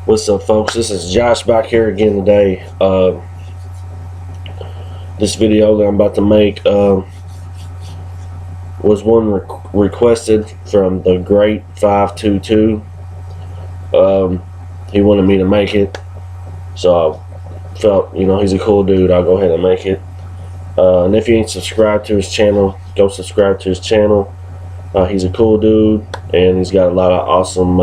What's up, folks? This is Josh back here again today. This video that I'm about to make was one requested from the Great 522. He wanted me to make it, so I felt, he's a cool dude. I'll go ahead and make it. And if you ain't subscribed to his channel, go subscribe to his channel. He's a cool dude, and he's got a lot of awesome,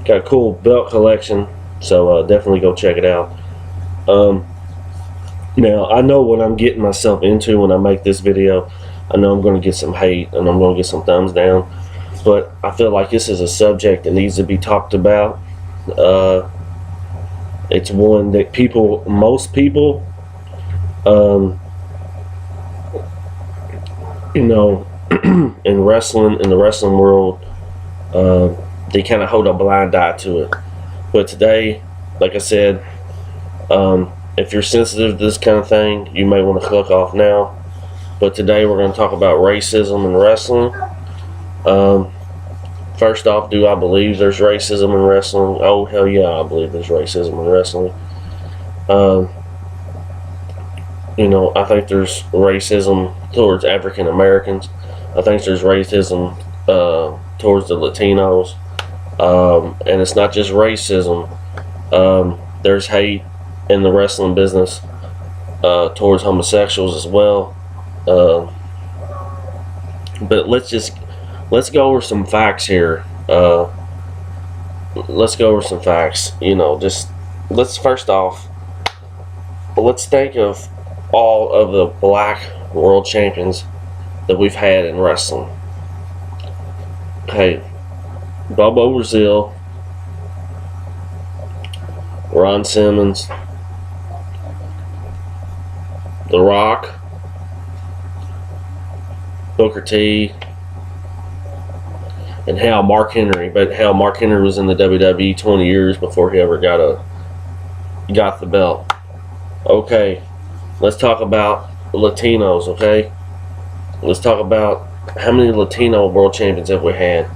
got a cool belt collection. So definitely go check it out. Now, I know what I'm getting myself into when I make this video. I know I'm going to get some hate and I'm going to get some thumbs down, but I feel like this is a subject that needs to be talked about. It's one that most people, in wrestling, in the wrestling world, they kind of hold a blind eye to it. But today, like I said, if you're sensitive to this kind of thing, you may want to click off now. But today we're going to talk about racism in wrestling. First off, do I believe there's racism in wrestling? Oh, hell yeah, I believe there's racism in wrestling. I think there's racism towards African Americans. I think there's racism towards the Latinos. And it's not just racism. There's hate in the wrestling business towards homosexuals as well. But let's go over some facts here. Let's go over some facts. Let's first off, let's think of all of the black world champions that we've had in wrestling. Okay, Bobo Brazil, Ron Simmons, The Rock, Booker T, and hell, Mark Henry. But hell, Mark Henry was in the WWE 20 years before he ever got the belt. Okay, let's talk about Latinos. Okay, let's talk about how many Latino world champions have we had.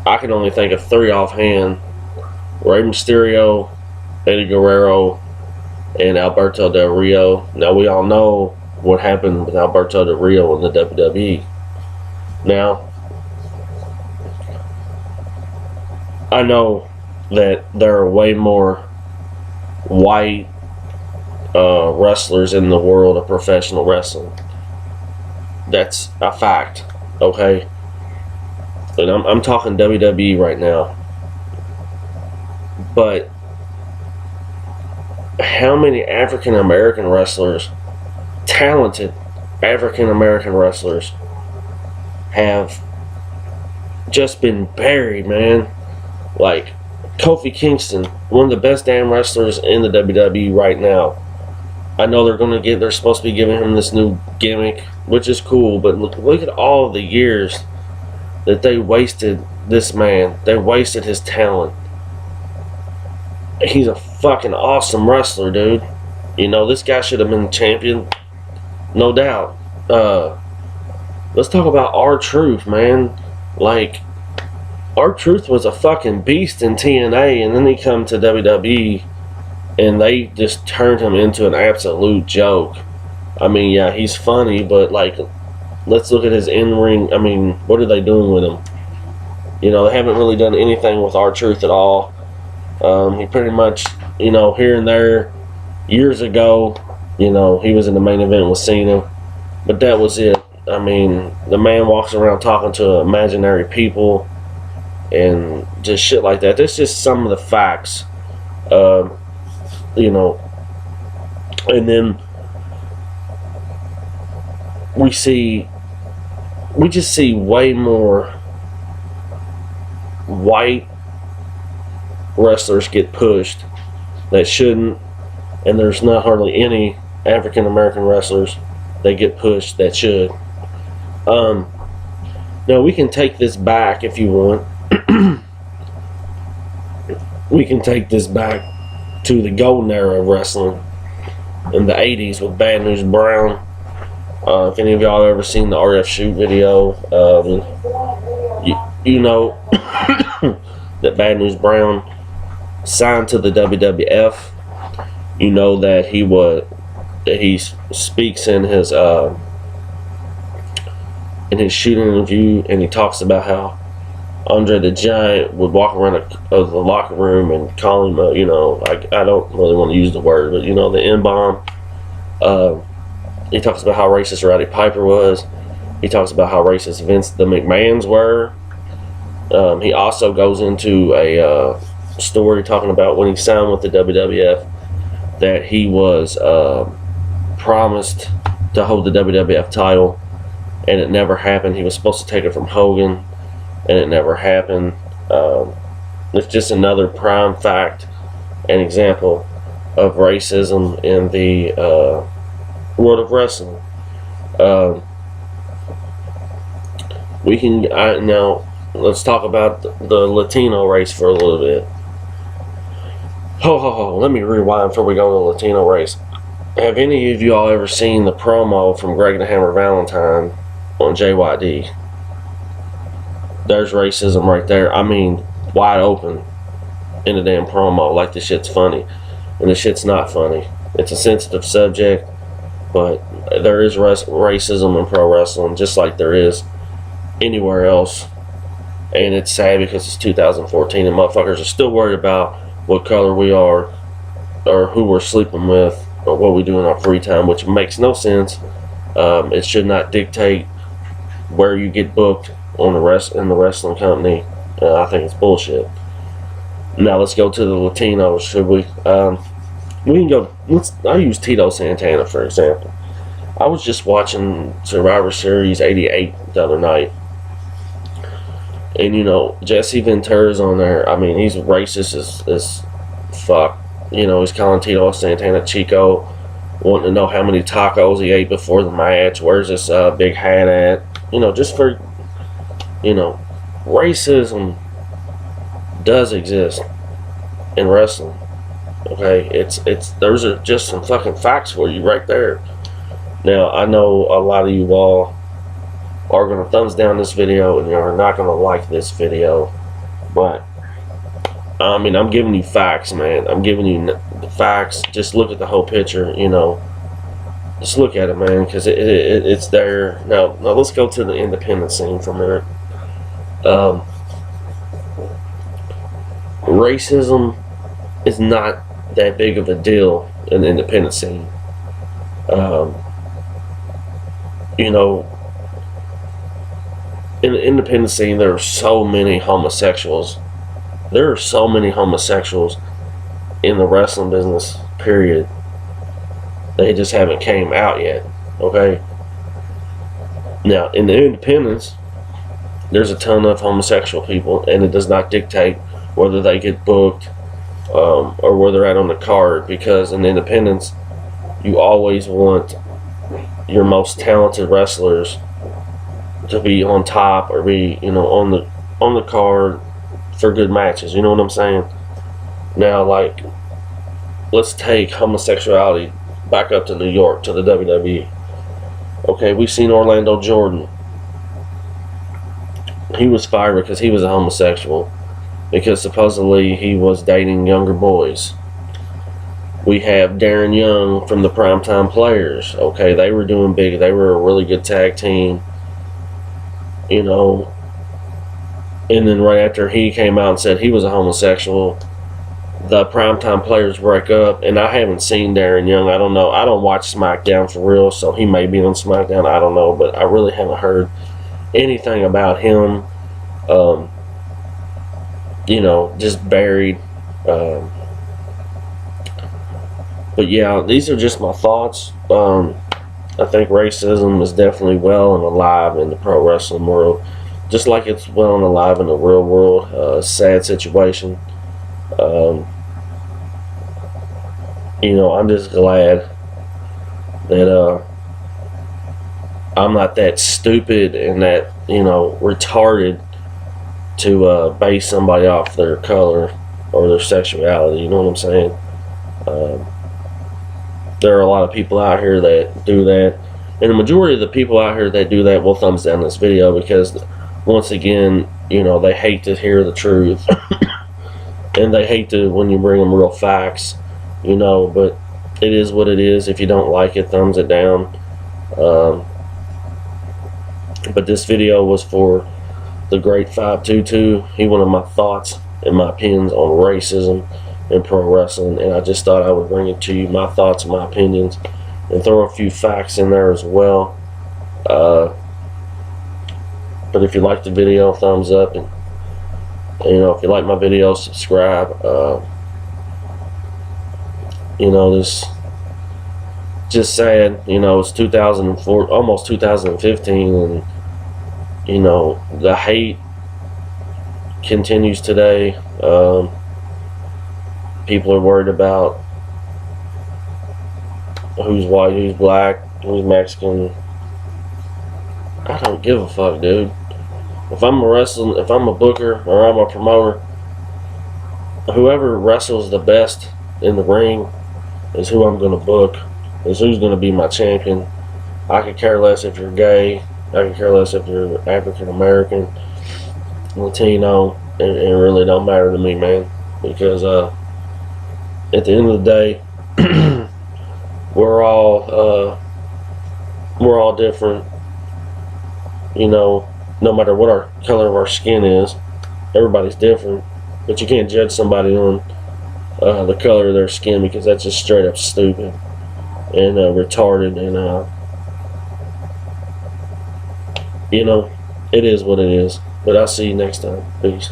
I can only think of 3 offhand: Rey Mysterio, Eddie Guerrero, and Alberto Del Rio. Now, we all know what happened with Alberto Del Rio in the WWE. Now, I know that there are way more white wrestlers in the world of professional wrestling. That's a fact, okay? And I'm talking WWE right now. But how many African American wrestlers, talented African American wrestlers, have just been buried, man? Like Kofi Kingston, one of the best damn wrestlers in the WWE right now. I know they're supposed to be giving him this new gimmick, which is cool, but look at all the years that they wasted this man. They wasted his talent. He's a fucking awesome wrestler, dude. This guy should have been champion, no doubt. Let's talk about R-Truth, man. Like, R-Truth was a fucking beast in TNA, and then he come to WWE, and they just turned him into an absolute joke. I mean, yeah, he's funny, but like, let's look at his in-ring. I mean, what are they doing with him? They haven't really done anything with R-Truth at all. He pretty much, here and there, years ago, he was in the main event with Cena, but that was it. I mean, the man walks around talking to imaginary people and just shit like that. That's just some of the facts, and then we just see way more white wrestlers get pushed that shouldn't, and there's not hardly any African American wrestlers that get pushed that should. Now, we can take this back if you want. We can take this back to the golden era of wrestling in the 80s with Bad News Brown. If any of y'all have ever seen the RF Shoot video, you know that Bad News Brown signed to the WWF. You know that he speaks in his shooting interview, and he talks about how Andre the Giant would walk around the locker room and call him, I don't really want to use the word, but the N-bomb. He talks about how racist Roddy Piper was. He talks about how racist Vince the McMahons were. He also goes into a story talking about when he signed with the WWF that he was promised to hold the WWF title, and it never happened. He was supposed to take it from Hogan, and it never happened. It's just another prime fact and example of racism in the world of wrestling. Now let's talk about the Latino race for a little bit. Let me rewind before we go to the Latino race. Have any of you all ever seen the promo from Greg the Hammer Valentine on JYD? There's racism right there. I mean, wide open in the damn promo, like this shit's funny. And the shit's not funny. It's a sensitive subject, but there is racism in pro wrestling, just like there is anywhere else. And it's sad because it's 2014 and motherfuckers are still worried about what color we are, or who we're sleeping with, or what we do in our free time, which makes no sense. It should not dictate where you get booked in the wrestling company. I think it's bullshit. Now let's go to the Latinos, should we? We can go. I use Tito Santana for example. I was just watching Survivor Series '88 the other night, and Jesse Ventura's on there. I mean, he's racist as fuck. He's calling Tito Santana Chico, wanting to know how many tacos he ate before the match. Where's this big hat at? Just for racism does exist in wrestling. Okay, those are just some fucking facts for you right there. Now I know a lot of you all are gonna thumbs down this video and you're not gonna like this video, but I mean, I'm giving you facts, man. I'm giving you the facts. Just look at the whole picture, Just look at it, man, because it's there. Now let's go to the independent scene for a minute. Racism is not that big of a deal in the independent scene. In the independent scene, there are so many homosexuals. There are so many homosexuals in the wrestling business, period. They just haven't came out yet, okay? Now, in the independents, there's a ton of homosexual people, and it does not dictate whether they get booked or where they're at on the card, because in the independents, you always want your most talented wrestlers to be on top or be, on the card for good matches. You know what I'm saying? Now, like, let's take homosexuality back up to New York, to the WWE. Okay, we've seen Orlando Jordan. He was fired because he was a homosexual, because supposedly he was dating younger boys. We have Darren Young from the Primetime Players. Okay, they were doing big. They were a really good tag team. And then right after he came out and said he was a homosexual, the Primetime Players break up. And I haven't seen Darren Young. I don't know. I don't watch SmackDown for real, so he may be on SmackDown. I don't know, but I really haven't heard anything about him. Just buried. But yeah, these are just my thoughts. I think racism is definitely well and alive in the pro wrestling world, just like it's well and alive in the real world. Sad situation. I'm just glad that I'm not that stupid and that retarded to base somebody off their color or their sexuality. You know what I'm saying? There are a lot of people out here that do that, and the majority of the people out here that do that will thumbs down this video because, once again, they hate to hear the truth. and they hate to when you bring them real facts, you know. But it is what it is. If you don't like it, thumbs it down. But this video was for the great 522. He wanted my thoughts and my opinions on racism in pro wrestling, and I just thought I would bring it to you, my thoughts and my opinions, and throw a few facts in there as well. But if you like the video, thumbs up, and you know, if you like my video, subscribe. You know, this just sad. You know, it's 2004, almost 2015, and you know, the hate continues today. People are worried about who's white, who's black, who's Mexican. I don't give a fuck, dude. If I'm a booker or I'm a promoter, whoever wrestles the best in the ring is who I'm going to book, is who's going to be my champion. I could care less if you're gay. I could care less if you're African American, Latino. It really don't matter to me, man. Because at the end of the day, we're all different. You know, no matter what our color of our skin is, everybody's different. But you can't judge somebody on the color of their skin, because that's just straight up stupid and retarded. And you know, it is what it is. But I'll see you next time. Peace.